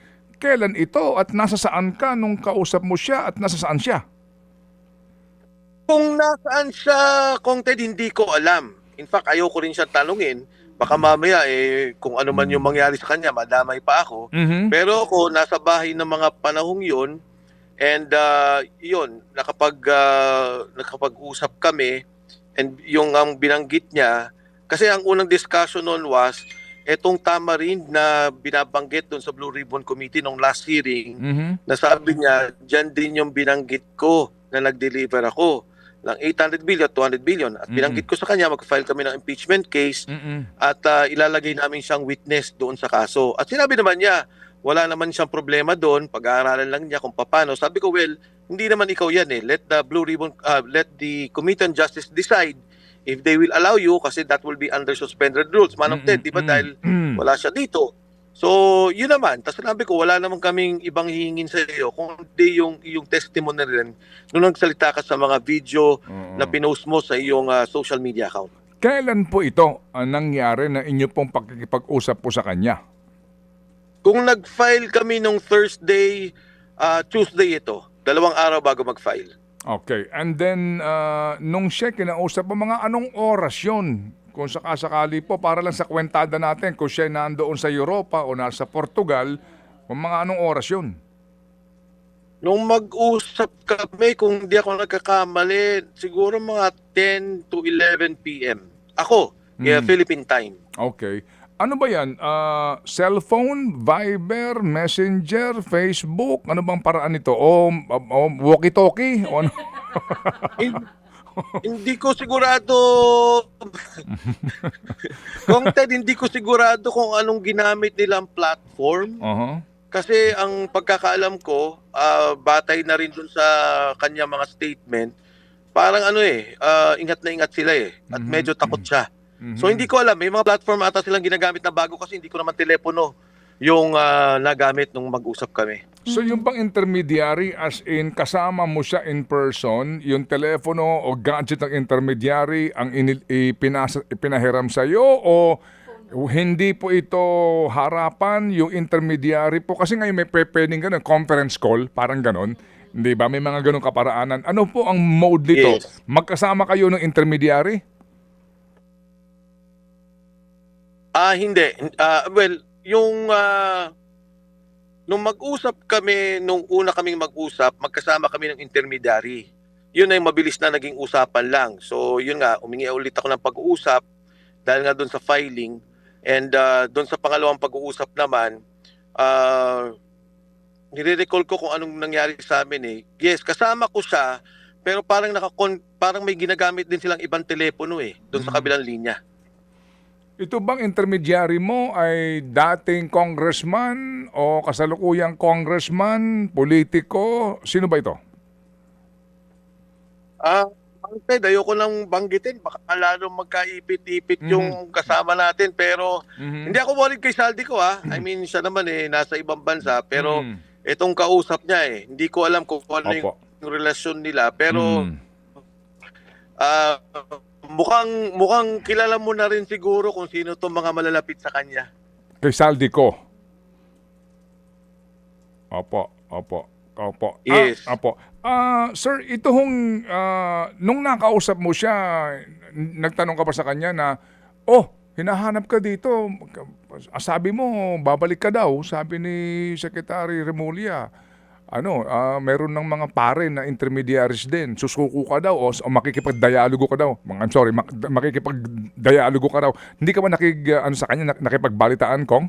[SPEAKER 5] kailan ito at nasa saan ka nung kausap mo siya at nasa saan siya?
[SPEAKER 1] Kung nasaan siya, Kong Ted, hindi ko alam. In fact, ayoko rin siya tanungin. Baka mamaya, kung ano man yung mangyari sa kanya, madamay pa ako.
[SPEAKER 5] Mhm.
[SPEAKER 1] Pero ako, nasa bahay ng mga panahong yun, and yun, nakapag-usap kami, and yung ang binanggit niya, kasi ang unang discussion noon was, etong tamarind na binabanggit doon sa Blue Ribbon Committee nung last hearing,
[SPEAKER 5] Mhm.
[SPEAKER 1] na sabi niya, dyan din yung binanggit ko na nag-deliver ako ng 800 billion, 200 billion. At binanggit ko sa kanya, mag-file kami ng impeachment case
[SPEAKER 5] Mhm.
[SPEAKER 1] at ilalagay namin siyang witness doon sa kaso. At sinabi naman niya, wala naman siyang problema doon, pag-aaralan lang niya kung paano. Sabi ko, well, hindi naman ikaw yan eh. Let the Committee on Justice decide if they will allow you, kasi that will be under suspended rules. Manong Ted, di ba, dahil wala siya dito. So, yun naman. Tapos sinabi ko, wala naman kaming ibang hihingin sa iyo, kundi yung testimony rin nung nagsalita ka sa mga video na pinost mo sa iyong social media account.
[SPEAKER 5] Kailan po ito ang nangyari na inyo pong pagkikipag-usap po sa kanya?
[SPEAKER 1] Kung nag-file kami nung Thursday, Tuesday ito. 2 araw bago mag-file.
[SPEAKER 5] Okay. And then, nung siya kinausap mo, mga anong oras yun? Kung sakasakali po, para lang sa kwentada natin, kung siya nandoon sa Europa o nasa Portugal, kung mga anong oras yun?
[SPEAKER 1] Nung mag-usap kami, kung hindi ako nagkakamali, siguro mga 10 to 11 p.m. Ako, Philippine time.
[SPEAKER 5] Okay. Ano ba yan? Cellphone, Viber, Messenger, Facebook? Ano bang paraan nito? O walkie-talkie? O ano?
[SPEAKER 1] Hindi ko sigurado Kung Ted, hindi ko sigurado kung anong ginamit nilang platform. Kasi ang pagkakaalam ko, batay na rin dun sa kanya mga statement, parang ingat na ingat sila eh. At medyo takot siya. So hindi ko alam, may mga platform ata silang ginagamit na bago, kasi hindi ko naman telepono yung nagamit nung mag-usap kami.
[SPEAKER 5] So yung bang intermediary, as in kasama mo siya in person, yung telepono o gadget ng intermediary ang ipinahiram sa iyo, o hindi po ito harapan yung intermediary po? Kasi ngayon may pwedeng ganun, conference call, parang ganun. Hindi ba? May mga ganun kaparaanan. Ano po ang mode dito?
[SPEAKER 1] Yes.
[SPEAKER 5] Magkasama kayo ng intermediary?
[SPEAKER 1] Hindi. Well, yung nung mag-usap kami, nung una kaming mag-usap, magkasama kami ng intermediary. Yun ay mabilis na naging usapan lang. So, yun nga, umingi ulit ako ng pag-uusap dahil nga doon sa filing. And doon sa pangalawang pag-uusap naman, nire-recall ko kung anong nangyari sa amin eh. Yes, kasama ko siya, pero parang may ginagamit din silang ibang telepono eh, doon sa kabilang linya.
[SPEAKER 5] Ito bang intermediary mo ay dating congressman o kasalukuyang congressman, politiko? Sino ba ito?
[SPEAKER 1] Ted, ayoko nang banggitin, baka lalo magkaipit-ipit yung kasama natin, pero hindi ako worried kay Saldi ko I mean, siya naman nasa ibang bansa, pero itong kausap niya hindi ko alam kung ano yung relasyon nila, pero mukhang kilala mo na rin siguro kung sino itong mga malalapit sa kanya.
[SPEAKER 5] Kay Saldi ko. Opo.
[SPEAKER 1] Yes.
[SPEAKER 5] Opo. Sir, ito hong, nung nakausap mo siya, nagtanong ka ba sa kanya na, hinahanap ka dito. Sabi mo, babalik ka daw, sabi ni Secretary Remulla. Meron ng mga pare na intermediaries din. Susuko ka daw o makikipag-dialogo ka daw. Makikipag-dialogo ka daw. Hindi ka ba sa kanya, nakipagbalitaan, Kong?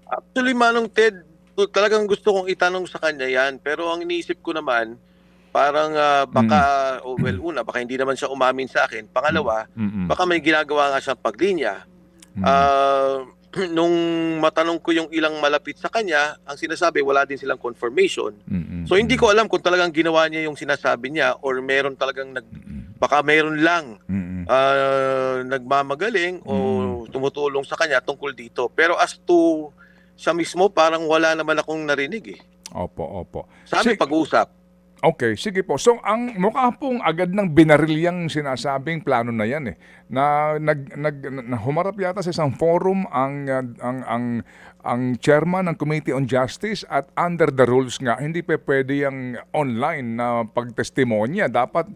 [SPEAKER 1] Actually, Manong Ted, talagang gusto kong itanong sa kanya yan. Pero ang iniisip ko naman, parang baka hindi naman siya umamin sa akin. Pangalawa, baka may ginagawa nga siyang paglinya. Nung matanong ko yung ilang malapit sa kanya, ang sinasabi, wala din silang confirmation. So hindi ko alam kung talagang ginawa niya yung sinasabi niya or meron talagang baka meron lang nagmamagaling o tumutulong sa kanya tungkol dito. Pero as to siya mismo, parang wala naman akong narinig eh.
[SPEAKER 5] Opo.
[SPEAKER 1] Sa amin pag-uusap.
[SPEAKER 5] Okay, sige po. So ang mukha pong agad ng binaril yung sinasabing plano na yan eh. Na humarap yata sa isang forum ang chairman ng Committee on Justice at under the rules nga hindi pa pwede yung online na pagtestimonya. Dapat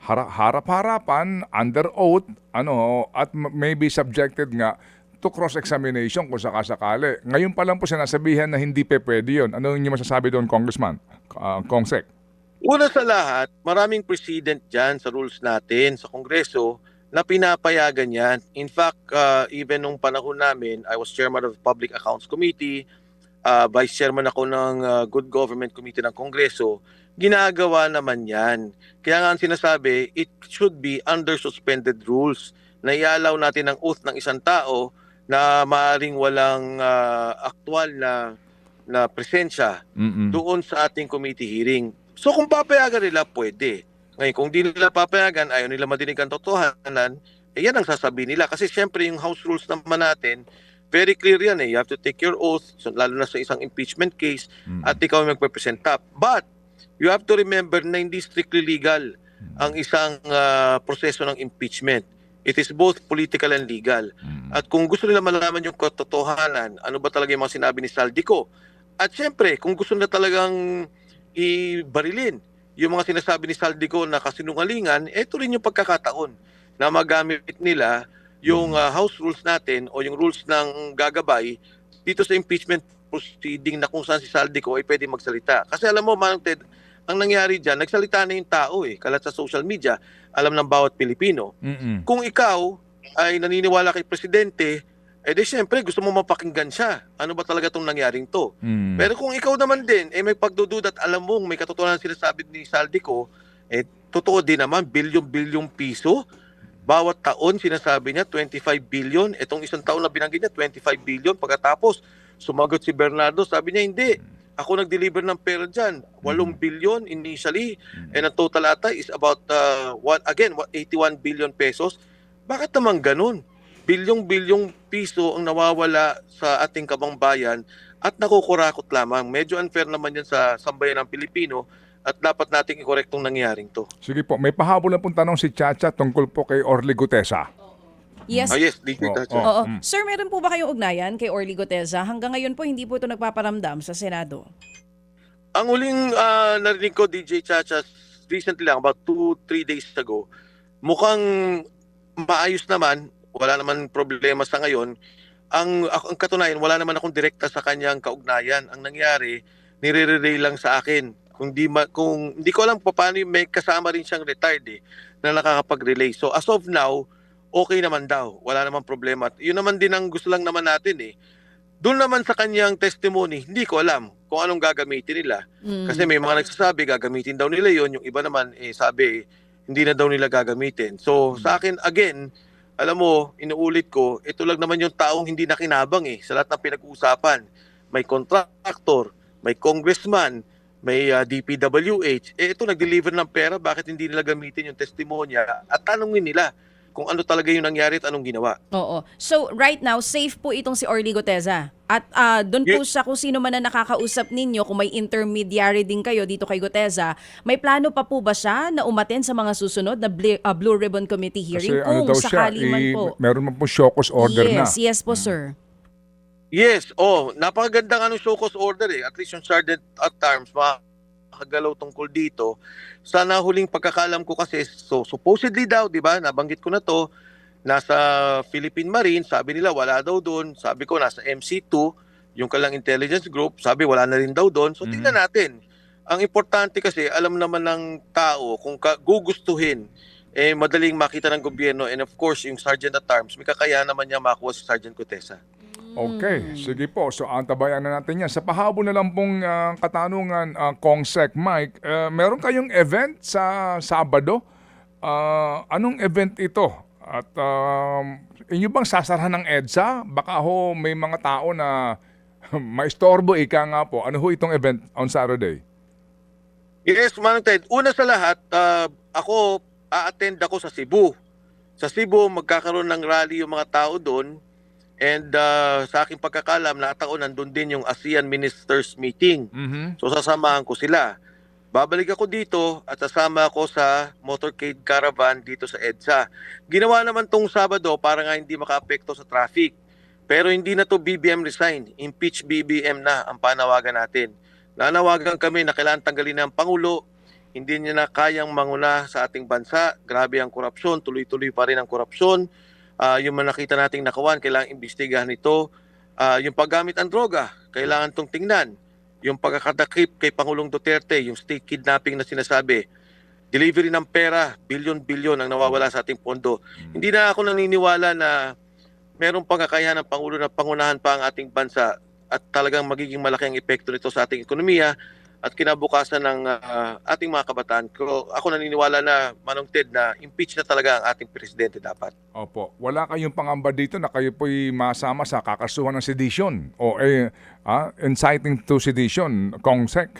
[SPEAKER 5] harap-harapan, under oath, at maybe subjected nga to cross-examination kung sakasakali. Ngayon pa lang po sinasabihan na hindi pa pwede yun. Ano yung masasabi doon, Congressman? Congsec?
[SPEAKER 1] Una sa lahat, maraming precedent dyan sa rules natin sa Kongreso na pinapayagan yan. In fact, even nung panahon namin, I was chairman of the Public Accounts Committee, vice chairman ako ng Good Government Committee ng Kongreso, ginagawa naman yan. Kaya nga ang sinasabi, it should be under suspended rules na ialaw natin ang oath ng isang tao na maaaring walang aktual na presensya doon sa ating committee hearing. So kung papayagan nila, pwede. Ngayon, kung di nila papayagan, ayaw nila madinig ang totohanan, yan ang sasabihin nila. Kasi syempre yung House rules naman natin, very clear yan eh. You have to take your oath, lalo na sa isang impeachment case, at ikaw ang magpe-present up. But, you have to remember na hindi strictly legal ang isang proseso ng impeachment. It is both political and legal. At kung gusto nila malaman yung katotohanan, ano ba talaga yung mga sinabi ni Saldico? At syempre, kung gusto nila talagang ibarilin yung mga sinasabi ni Saldico na kasinungalingan, ito rin yung pagkakataon na magamit nila yung House rules natin o yung rules ng gagabay dito sa impeachment proceeding na kung saan si Saldico ay pwede magsalita. Kasi alam mo, Manong Ted, ang nangyari dyan, nagsalita na yung tao kalat sa social media, alam ng bawat Pilipino. Kung ikaw ay naniniwala kay Presidente, di syempre gusto mo mapakinggan siya. Ano ba talaga itong nangyaring to? Pero kung ikaw naman din, may pagdududa at alam mong may katotohanan sinasabi ni Saldico, totoo din naman, bilyon-bilyong piso. Bawat taon sinasabi niya, 25 billion. Itong isang taon na binanggit niya, 25 billion. Pagkatapos, sumagot si Bernardo, sabi niya, hindi. Ako nag-deliver ng pera dyan. 8 billion initially. And ang total ata is about, 81 billion pesos. Bakit naman ganun? Bilyong-bilyong piso ang nawawala sa ating kabangbayan at nakukurakot lamang. Medyo unfair naman yan sa sambayan ng Pilipino at dapat nating i-correct tong nangyaring to.
[SPEAKER 5] Sige po, may pahabol na pong tanong si Chacha tungkol po kay Orly Gutesa.
[SPEAKER 6] Yes.
[SPEAKER 1] Yes, DJ Tacha.
[SPEAKER 6] Oo. Sir, meron po ba kayong ugnayan kay Orly Gutesa? Hanggang ngayon po hindi po ito nagpaparamdam sa Senado.
[SPEAKER 1] Ang huling narinig ko, DJ Chacha, recently lang, about 2-3 days ago, mukhang maayos naman, wala naman problema sa ngayon. Ang katunayan, wala naman akong direkta sa kanyang kaugnayan. Ang nangyari, nire-relay lang sa akin. Kung hindi ko alam paano, may kasama rin siyang retired na nakakapag-relay. So as of now, okay naman daw. Wala naman problema. At yun naman din ang gusto lang naman natin Doon naman sa kanyang testimony, hindi ko alam kung anong gagamitin nila. Kasi may mga nagsasabi, gagamitin daw nila yon. Yung iba naman, sabi, hindi na daw nila gagamitin. So sa akin, again, alam mo, inuulit ko, ito lang naman yung taong hindi nakinabang sa lahat ng pinag-uusapan. May contractor, may congressman, may DPWH. Ito nag-deliver ng pera, bakit hindi nila gamitin yung testimonya? At tanungin nila kung ano talaga yung nangyari at anong ginawa.
[SPEAKER 6] Oo. So, right now, safe po itong si Orly Gutesa. At doon po sa kung sino man na nakakausap ninyo, kung may intermediary din kayo dito kay Gutesa, may plano pa po ba siya na umaten sa mga susunod na Blue Ribbon Committee hearing
[SPEAKER 5] Kasi
[SPEAKER 6] kung
[SPEAKER 5] daw siya,
[SPEAKER 6] sakali man po?
[SPEAKER 5] meron man po show cause order na.
[SPEAKER 6] Yes po, sir.
[SPEAKER 1] Yes, napakaganda nga ng show cause order At least yung Sergeant at Arms, makakagalaw tungkol dito. Sa nahuling pagkakalam ko kasi, so supposedly daw, di ba, nabanggit ko na to, nasa Philippine Marine, sabi nila wala daw doon. Sabi ko nasa MC2, yung kalang intelligence group, sabi wala na rin daw doon. So tingnan natin. Ang importante kasi, alam naman ng tao, kung gugustuhin, madaling makita ng gobyerno, and of course, yung Sergeant at Arms, may kakayahan naman niya makuha si Sergeant Gutesa.
[SPEAKER 5] Okay, sige po. So antabayan na natin yan. Sa pahabol na lang pong katanungan, Congsec Mike, meron kayong event sa Sabado? Anong event ito? At inyo bang sasarahan ng EDSA? Baka may mga tao na maistorbo ika nga po. Ano itong event on Saturday?
[SPEAKER 1] Yes, Manong Ted. Una sa lahat, a-attend ako sa Cebu. Sa Cebu, magkakaroon ng rally yung mga tao doon. And sa aking pagkakalam, nakataon nandun din yung ASEAN Ministers Meeting. So sasamahan ko sila. babalik ako dito at sasama ako sa motorcade caravan dito sa EDSA. Ginawa naman tong Sabado para nga hindi makaapekto sa traffic. Pero hindi na to BBM resign. Impeach BBM na ang panawagan natin. Nanawagan kami na kailangan tanggalin na ang Pangulo. Hindi niya na kayang manguna sa ating bansa. Grabe ang korupsyon. Tuloy-tuloy pa rin ang korupsyon. Yung mga nakita nating nakawan, kailangan imbestigahan ito. Yung paggamit ng droga, kailangan itong tingnan. Yung pagkakadakip kay Pangulong Duterte, yung state kidnapping na sinasabi, delivery ng pera, bilyon-bilyon ang nawawala sa ating pondo. Hindi na ako naniniwala na merong pagkakayahan ng Pangulo na pangunahan pa ang ating bansa at talagang magiging malaki ang epekto nito sa ating ekonomiya at kinabukasan ng ating mga kabataan. Ako naniniwala na, Manong Ted, na impeach na talaga ang ating presidente dapat.
[SPEAKER 5] Opo. Wala kayong pangamba dito na kayo po'y masama sa kakasuhan ng sedition o inciting to sedition, Kong-Sek?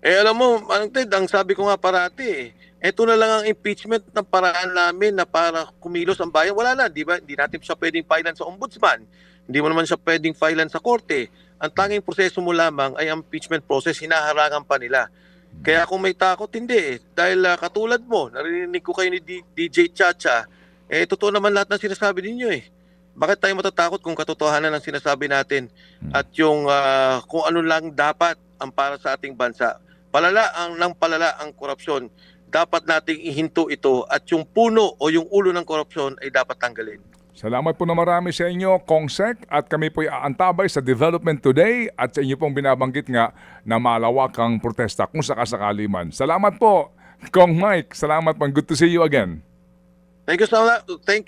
[SPEAKER 1] Alam mo, Manong Ted, ang sabi ko nga parati, ito na lang ang impeachment ng paraan namin na para kumilos ang bayan. Wala na, di ba? Hindi natin siya pwedeng filean sa ombudsman. Hindi mo naman siya pwedeng filean sa korte. Ang tanging proseso mo lamang ay ang impeachment process, hinaharangan pa nila. Kaya kung may takot, hindi eh. Dahil katulad mo, narinig ko kayo ni DJ Chacha, totoo naman lahat ng sinasabi ninyo eh. Bakit tayo matatakot kung katotohanan ang sinasabi natin at yung kung ano lang dapat ang para sa ating bansa? Palala ang korupsyon. Dapat nating ihinto ito at yung puno o yung ulo ng korupsyon ay dapat tanggalin.
[SPEAKER 5] Salamat po na marami sa inyo, Kong-Sek, at kami po'y aantabay sa development today at sa inyo pong binabanggit nga na malawak ang protesta kung sakasakali man. Salamat po, Kong Mike. Salamat po. Good to see you again.
[SPEAKER 1] Thank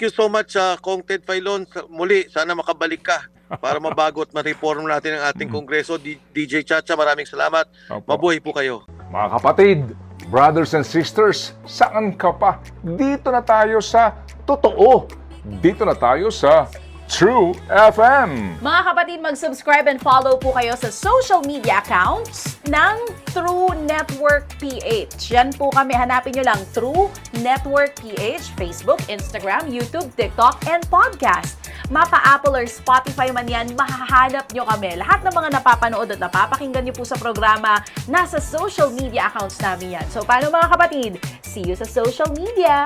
[SPEAKER 1] you so much, Kong Ted Filon. Muli, sana makabalik ka para mabago at ma-reform natin ang ating Kongreso. DJ Chacha, maraming salamat.
[SPEAKER 5] Opo.
[SPEAKER 1] Mabuhay po kayo.
[SPEAKER 5] Mga kapatid, brothers and sisters, saan ka pa? Dito na tayo sa totoo. Dito na tayo sa True FM.
[SPEAKER 6] Mga kapatid, mag-subscribe and follow po kayo sa social media accounts ng True Network PH. Yan po kami, hanapin nyo lang True Network PH, Facebook, Instagram, YouTube, TikTok, and podcast. Mapa Apple or Spotify man yan, mahahanap nyo kami. Lahat ng mga napapanood at napapakinggan nyo po sa programa, nasa social media accounts namin yan. So paano mga kapatid? See you sa social media!